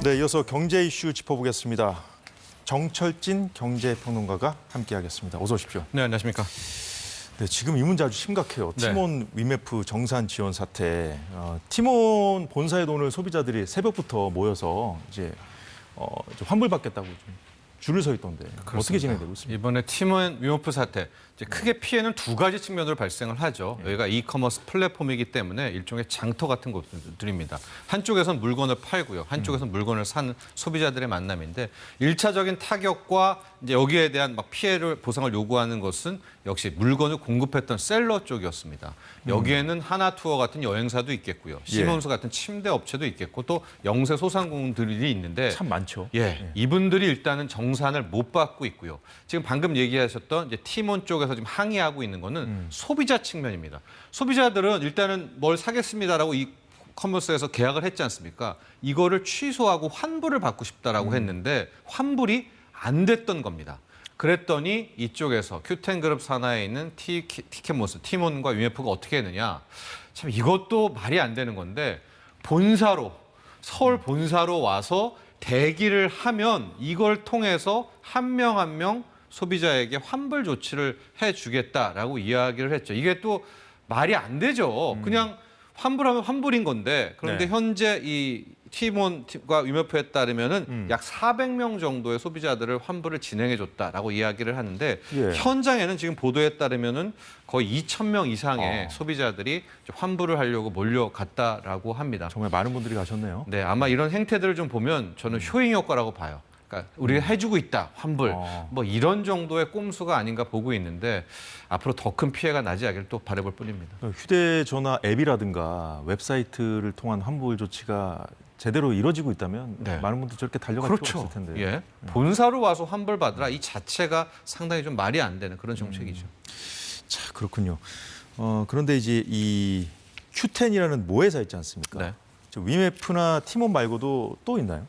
네, 이어서 경제 이슈 짚어보겠습니다. 정철진 경제평론가가 함께하겠습니다. 어서 오십시오. 네, 안녕하십니까. 네, 지금 이 문제 아주 심각해요. 네. 티몬 위메프 정산 지원 사태. 티몬 본사에 오늘 소비자들이 새벽부터 모여서 이제 환불받겠다고 좀 줄을 서 있던데 그렇습니다. 어떻게 진행되고 있습니까? 이번에 티몬 위메프 사태, 이제 크게 피해는 두 가지 측면으로 발생을 하죠. 여기가 이커머스 플랫폼이기 때문에 일종의 장터 같은 곳들입니다. 한쪽에선 물건을 팔고요. 한쪽에선 물건을 사는 소비자들의 만남인데 1차적인 타격과 이제 여기에 대한 막 피해를 보상을 요구하는 것은 역시 물건을 공급했던 셀러 쪽이었습니다. 여기에는 하나투어 같은 여행사도 있겠고요. 시몬스 같은 침대 업체도 있겠고 또 영세 소상공인들이 있는데 참 많죠. 이분들이 일단은 정산을 못 받고 있고요. 지금 방금 얘기하셨던 이제 티몬 쪽에서 지금 항의하고 있는 거는 소비자 측면입니다. 소비자들은 일단은 뭘 사겠습니다라고 이 커머스에서 계약을 했지 않습니까? 이거를 취소하고 환불을 받고 싶다라고 했는데 환불이 안 됐던 겁니다. 그랬더니 이쪽에서 큐텐그룹 산하에 있는 티켓모스, 티몬과 위메프가 어떻게 했느냐. 참 이것도 말이 안 되는 건데 본사로, 서울 본사로 와서 대기를 하면 이걸 통해서 한 명 한 명 소비자에게 환불 조치를 해주겠다라고 이야기를 했죠. 이게 또 말이 안 되죠. 그냥 환불하면 환불인 건데 그런데 현재 이 티몬과 위메프에 따르면은 약 400명 정도의 소비자들을 환불을 진행해줬다라고 이야기를 하는데 현장에는 지금 보도에 따르면은 거의 2,000명 이상의 소비자들이 환불을 하려고 몰려갔다라고 합니다. 정말 많은 분들이 가셨네요. 네, 아마 이런 행태들을 좀 보면 저는 효행 효과라고 봐요. 그러니까 우리가 해주고 있다, 환불. 뭐 이런 정도의 꼼수가 아닌가 보고 있는데 앞으로 더 큰 피해가 나지 않기를 또 바라볼 뿐입니다. 휴대전화 앱이라든가 웹사이트를 통한 환불 조치가 제대로 이루어지고 있다면 많은 분들이 저렇게 달려갈 필요가 없을 텐데. 예. 본사로 와서 환불 받으라 이 자체가 상당히 좀 말이 안 되는 그런 정책이죠. 자, 그렇군요. 그런데 이제 이 Q10이라는 모회사 있지 않습니까? 네. 위메프나 티몬 말고도 또 있나요?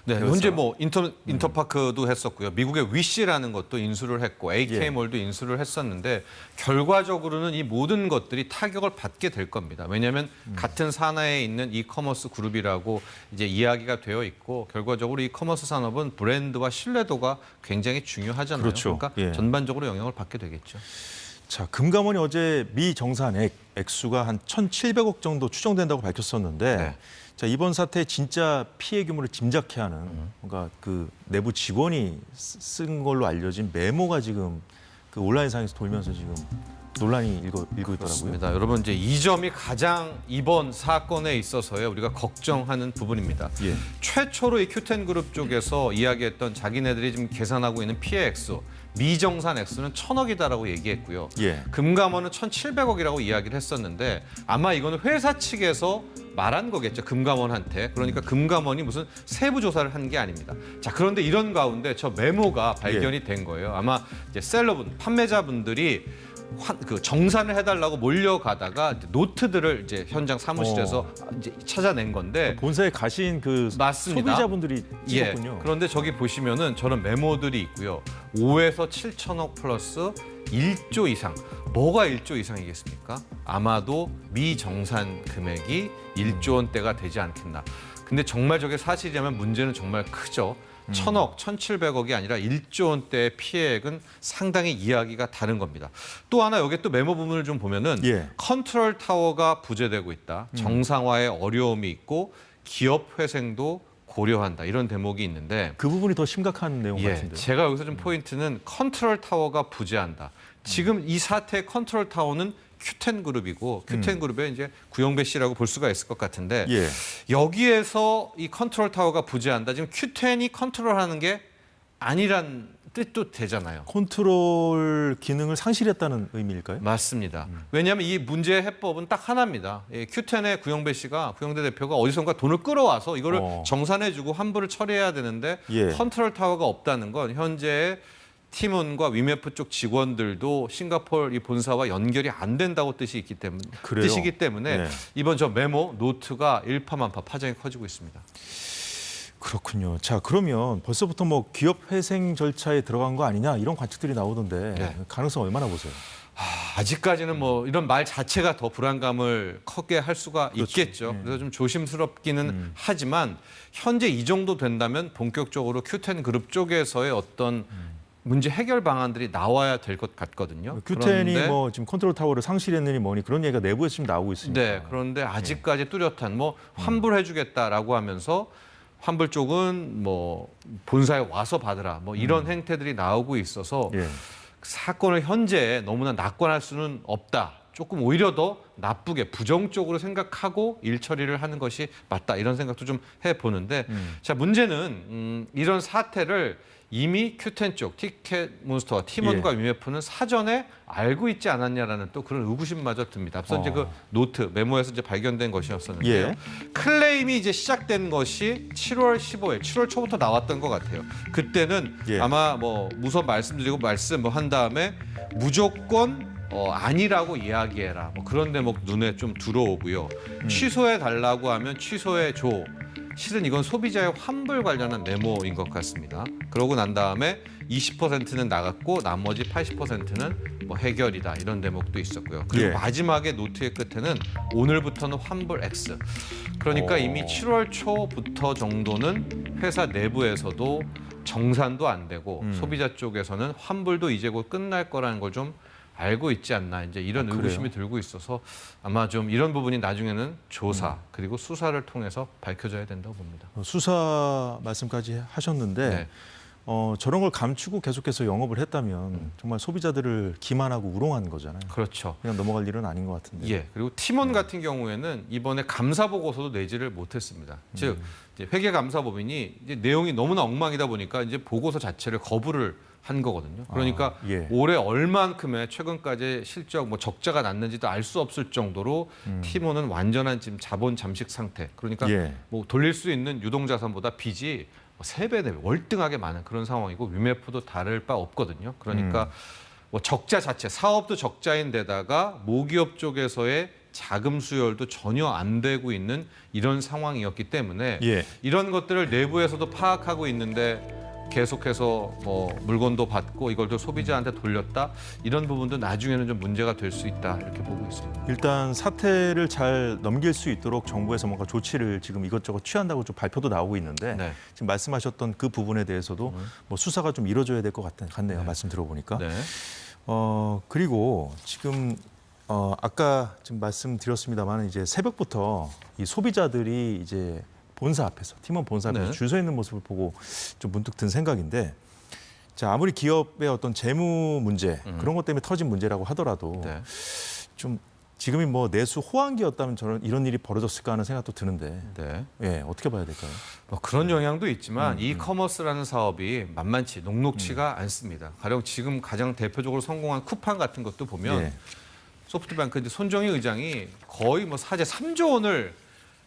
네, 현재 뭐 인터파크도 했었고요. 미국의 위시라는 것도 인수를 했고 AK몰도 인수를 했었는데 결과적으로는 이 모든 것들이 타격을 받게 될 겁니다. 왜냐하면 같은 산하에 있는 이커머스 그룹이라고 이제 이야기가 되어 있고 결과적으로 이커머스 산업은 브랜드와 신뢰도가 굉장히 중요하잖아요. 그렇죠. 그러니까 전반적으로 영향을 받게 되겠죠. 자, 금감원이 어제 미 정산액 액수가 한 1,700억 정도 추정된다고 밝혔었는데 자, 이번 사태의 진짜 피해 규모를 짐작케 하는 뭔가 그 내부 직원이 쓴 걸로 알려진 메모가 지금 그 온라인상에서 돌면서 지금 논란이 일고 있더라고요. 그렇습니다. 여러분 이제 이 점이 가장 이번 사건에 있어서요 우리가 걱정하는 부분입니다. 최초로 이 큐텐그룹 쪽에서 이야기했던 자기네들이 지금 계산하고 있는 피해 액수, 미정산 액수는 1,000억이다라고 얘기했고요. 금감원은 1,700억이라고 이야기를 했었는데 아마 이거는 회사 측에서 말한 거겠죠. 금감원한테. 그러니까 금감원이 무슨 세부 조사를 한 게 아닙니다. 자, 그런데 이런 가운데 저 메모가 발견이 된 거예요. 아마 이제 셀러분, 판매자분들이 그 정산을 해달라고 몰려가다가 이제 노트들을 이제 현장 사무실에서 이제 찾아낸 건데 본사에 가신 그 맞습니다. 소비자분들이 찍었군요. 그런데 저기 보시면은 저런 메모들이 있고요. 5에서 7천억 플러스 1조 이상. 뭐가 1조 이상이겠습니까? 아마도 미정산 금액이 1조 원대가 되지 않겠나. 근데 정말 저게 사실이라면 문제는 정말 크죠. 1,000억, 1,700억이 아니라 1조 원대의 피해액은 상당히 이야기가 다른 겁니다. 또 하나 여기 또 메모 부분을 좀 보면은 컨트롤 타워가 부재되고 있다. 정상화에 어려움이 있고 기업 회생도 고려한다. 이런 대목이 있는데 그 부분이 더 심각한 내용 같은데요. 제가 여기서 좀 포인트는 컨트롤 타워가 부재한다. 지금 이 사태의 컨트롤 타워는 큐텐그룹이고 큐텐그룹의 이제 구영배 씨라고 볼 수가 있을 것 같은데 여기에서 이 컨트롤 타워가 부재한다. 지금 큐텐이 컨트롤하는 게 아니란 뜻도 되잖아요. 컨트롤 기능을 상실했다는 의미일까요? 맞습니다. 왜냐하면 이 문제의 해법은 딱 하나입니다. 큐텐의 구영배 씨가 구영대 대표가 어디선가 돈을 끌어와서 이거를 정산해주고 환불을 처리해야 되는데 컨트롤 타워가 없다는 건 현재 티몬과 위메프 쪽 직원들도 싱가포르 이 본사와 연결이 안 된다고 뜻이기 때문에 이번 저 메모 노트가 일파만파 파장이 커지고 있습니다. 그렇군요. 자, 그러면 벌써부터 뭐 기업 회생 절차에 들어간 거 아니냐 이런 관측들이 나오던데 가능성 얼마나 보세요? 아직까지는 뭐 이런 말 자체가 더 불안감을 크게 할 수가 그렇죠. 있겠죠. 그래서 좀 조심스럽기는 하지만 현재 이 정도 된다면 본격적으로 큐텐 그룹 쪽에서의 어떤 문제 해결 방안들이 나와야 될 것 같거든요. 큐텐이 그런데 뭐 지금 컨트롤 타워를 상실했느니 뭐니 그런 얘기가 내부에서 지금 나오고 있으니까. 네, 그런데 아직까지 뚜렷한 뭐 환불해주겠다라고 하면서 환불 쪽은 뭐 본사에 와서 받으라 뭐 이런 행태들이 나오고 있어서 예. 사건을 현재 너무나 낙관할 수는 없다. 조금 오히려 더 나쁘게 부정적으로 생각하고 일 처리를 하는 것이 맞다. 이런 생각도 좀 해보는데 자 문제는 이런 사태를 이미 큐텐 쪽, 티켓몬스터와 팀원과 UMF는 사전에 알고 있지 않았냐라는 또 그런 의구심마저 듭니다. 앞서 이제 그 노트, 메모에서 이제 발견된 것이었었는데요. 예. 클레임이 이제 시작된 것이 7월 15일, 7월 초부터 나왔던 것 같아요. 그때는 예. 아마 뭐 우선 말씀드리고 말씀 뭐 한 다음에 무조건 아니라고 이야기해라. 뭐 그런 대목 눈에 좀 들어오고요. 취소해 달라고 하면 취소해 줘. 실은 이건 소비자의 환불 관련한 메모인 것 같습니다. 그러고 난 다음에 20%는 나갔고 나머지 80%는 뭐 해결이다 이런 대목도 있었고요. 그리고 예. 마지막에 노트의 끝에는 오늘부터는 환불 X. 그러니까 이미 7월 초부터 정도는 회사 내부에서도 정산도 안 되고 소비자 쪽에서는 환불도 이제 곧 끝날 거라는 걸 좀 알고 있지 않나 이제 이런 의구심이 들고 있어서 아마 좀 이런 부분이 나중에는 조사 그리고 수사를 통해서 밝혀져야 된다고 봅니다. 수사 말씀까지 하셨는데 네. 저런 걸 감추고 계속해서 영업을 했다면 정말 소비자들을 기만하고 우롱한 거잖아요. 그렇죠. 그냥 넘어갈 일은 아닌 것 같은데. 예. 그리고 팀원 같은 경우에는 이번에 감사 보고서도 내지를 못했습니다. 즉 이제 회계감사법인이 이제 내용이 너무나 엉망이다 보니까 이제 보고서 자체를 거부를 한 거거든요. 그러니까 예. 올해 얼만큼의 최근까지 실적 뭐 적자가 났는지도 알 수 없을 정도로 팀원은 완전한 지금 자본 잠식 상태. 그러니까 예. 뭐 돌릴 수 있는 유동자산보다 빚이 3배, 4배 월등하게 많은 그런 상황이고 위메프도 다를 바 없거든요. 그러니까 뭐 적자 자체, 사업도 적자인 데다가 모기업 쪽에서의 자금 수혈도 전혀 안 되고 있는 이런 상황이었기 때문에 예. 이런 것들을 내부에서도 파악하고 있는데 계속해서 뭐 물건도 받고 이걸 또 소비자한테 돌렸다 이런 부분도 나중에는 좀 문제가 될 수 있다 이렇게 보고 있습니다. 일단 사태를 잘 넘길 수 있도록 정부에서 뭔가 조치를 지금 이것저것 취한다고 좀 발표도 나오고 있는데 네. 지금 말씀하셨던 그 부분에 대해서도 뭐 수사가 좀 이루어져야 될 것 같네요. 말씀 들어보니까. 네. 그리고 지금 아까 지금 말씀드렸습니다만 이제 새벽부터 이 소비자들이 이제 본사 앞에서 팀원 본사 앞에서 네. 줄 서 있는 모습을 보고 좀 문득 든 생각인데 자 아무리 기업의 어떤 재무 문제 그런 것 때문에 터진 문제라고 하더라도 네. 좀 지금이 뭐 내수 호황기였다면 저는 이런 일이 벌어졌을까 하는 생각도 드는데 네. 예 어떻게 봐야 될까요? 뭐 그런 영향도 있지만 이커머스라는 사업이 만만치 녹록치가 않습니다. 가령 지금 가장 대표적으로 성공한 쿠팡 같은 것도 보면 예. 소프트뱅크 이제 손정희 의장이 거의 뭐 사재 3조 원을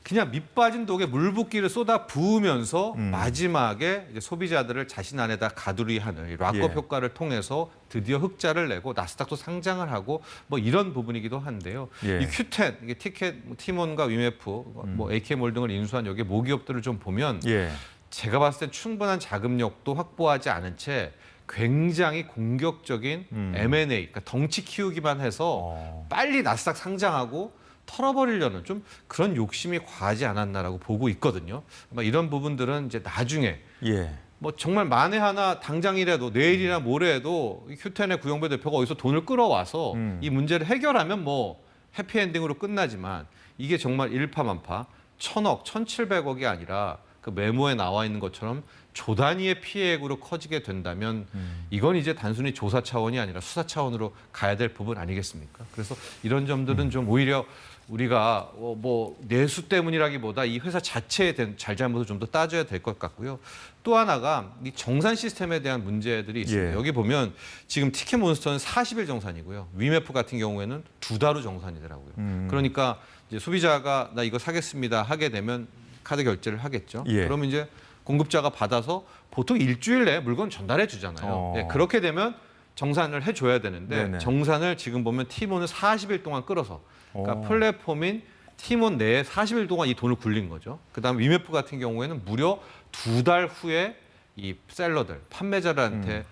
그냥 밑 빠진 독에 물 붓기를 쏟아 부으면서 마지막에 이제 소비자들을 자신 안에다 가두리하는 이 락업 예. 효과를 통해서 드디어 흑자를 내고 나스닥도 상장을 하고 뭐 이런 부분이기도 한데요. 예. 이 큐텐, 이게 티켓, 팀원과 위메프, 뭐 AK몰 등을 인수한 여기 모기업들을 좀 보면 예. 제가 봤을 땐 충분한 자금력도 확보하지 않은 채 굉장히 공격적인 M&A, 그러니까 덩치 키우기만 해서 빨리 나스닥 상장하고 털어버리려는 좀 그런 욕심이 과하지 않았나라고 보고 있거든요. 아마 이런 부분들은 이제 나중에 예. 뭐 정말 만에 하나 당장이라도 내일이나 모레에도 큐텐의 구영배 대표가 어디서 돈을 끌어와서 이 문제를 해결하면 뭐 해피엔딩으로 끝나지만 이게 정말 일파만파 1,000억, 1,700억이 아니라 그 메모에 나와 있는 것처럼 조 단위의 피해액으로 커지게 된다면 이건 이제 단순히 조사 차원이 아니라 수사 차원으로 가야 될 부분 아니겠습니까? 그래서 이런 점들은 좀 오히려 우리가 뭐 내수 때문이라기보다 이 회사 자체에 대한 잘잘못을 좀 더 따져야 될 것 같고요. 또 하나가 이 정산 시스템에 대한 문제들이 있습니다. 예. 여기 보면 지금 티켓몬스터는 40일 정산이고요. 위메프 같은 경우에는 2달 후 정산이더라고요. 그러니까 이제 소비자가 나 이거 사겠습니다 하게 되면 카드 결제를 하겠죠. 예. 그러면 이제 공급자가 받아서 보통 일주일 내에 물건 전달해 주잖아요. 네, 그렇게 되면 정산을 해줘야 되는데 네네. 정산을 지금 보면 티몬은 40일 동안 끌어서 그러니까 플랫폼인 티몬 내에 40일 동안 이 돈을 굴린 거죠. 그다음 위메프 같은 경우에는 무려 2달 후에 이 셀러들, 판매자들한테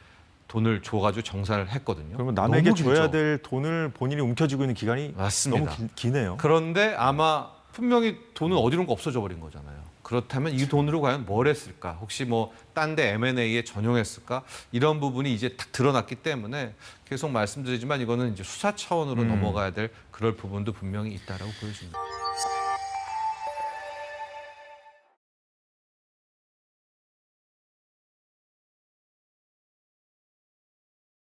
돈을 줘가지고 정산을 했거든요. 그러면 남에게 너무 줘야 길죠. 될 돈을 본인이 움켜쥐고 있는 기간이 맞습니다. 너무 기네요. 그런데 아마 분명히 돈은 어디론가 없어져 버린 거잖아요. 그렇다면 이 돈으로 과연 뭘 했을까? 혹시 뭐 딴 데 M&A에 전용했을까? 이런 부분이 이제 딱 드러났기 때문에 계속 말씀드리지만 이거는 이제 수사 차원으로 넘어가야 될 그럴 부분도 분명히 있다라고 보여집니다.